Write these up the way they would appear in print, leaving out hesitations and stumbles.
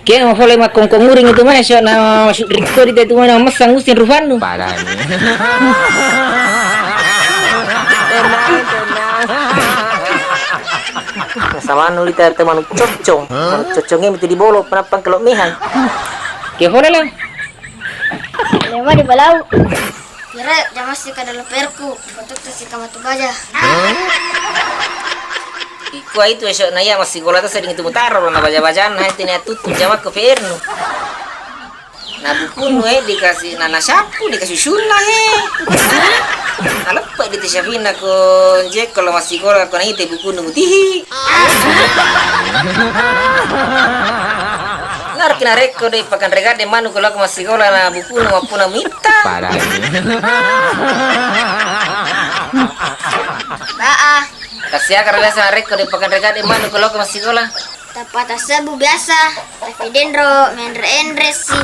Kaya mo pala makongkonguring itu mana siya na riko dito itu mana masang usin rufano. Parah nih. Sama nuli tayo teman cocong. Cocongnya itu dibolo panapang kelomihan. Kaya pala lang. Lema di balau. Kira jangan sih kada leperku. Betul tuh si kamatu baja. Iko itu esok naya masih gola tuh sering itu mutaro na baja-bajaan na itu nih tutup jamak ke perno. Na buku nu dikasih nana sapu dikasih sunnah Kalau pak di tisabina ko jek kalau masih gola ko na itu buku nu mutihi. Ngar kina reko deh pakan regade manu kalau aku masih gola na buku nu mapuna mita. Parah nih. Baa. Kasih akar biasa reko deh pakan regade manu kalau aku masih gola. Tapat asabu biasa. Tapi dendro mendre sih.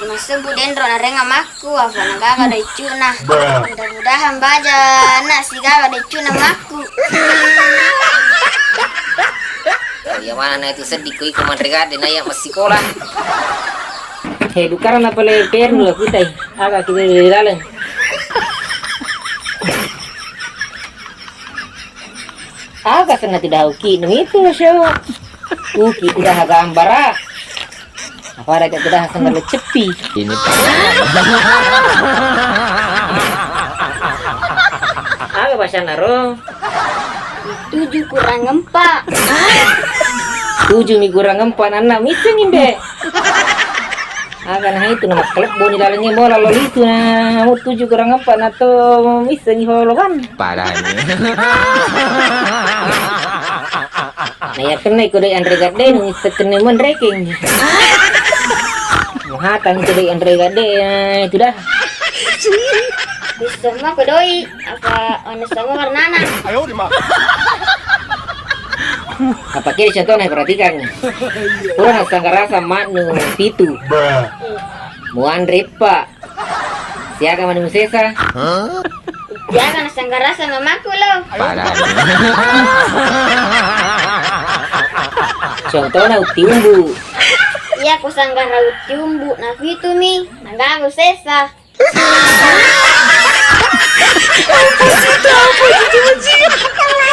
Masuk dendro na renga maku apa nagaga da icuna. Mudah-mudahan baja na si gaga da icuna maku. Ya mana na itu sedih ko iko mandregade na ya masih gola. Hei dukaran apa le perno la kita aga kita di dalam. Aga sana tidak uki itu siya. Uki tidak haga ambara. Apa ada tidak hasan cepi. Ini Aga bahasa naro. 7 kurang 4. 7 mi kurang 4 anak miseng inde. Aga nah itu nama klub boni dalamnya bola loli itu na 7 kurang 4 atau miseng hologan. parah nih. Nah ya kena ikut dari Andre Gade nih sekene menreking. Muhatan itu dari Andre Gade itu dah. Bisa mah kedoi apa ono sama warnana. Apa kiri contohnya perhatikan. Kurang sangka rasa manu pitu. Mu Andre pak. Siaga manu sesa. Jangan sanggara sama mamaku lo. Parah nih. Contohnya utiumbu. Iya aku sanggara uciumbu na itu mi nagago sesa. Apa sih?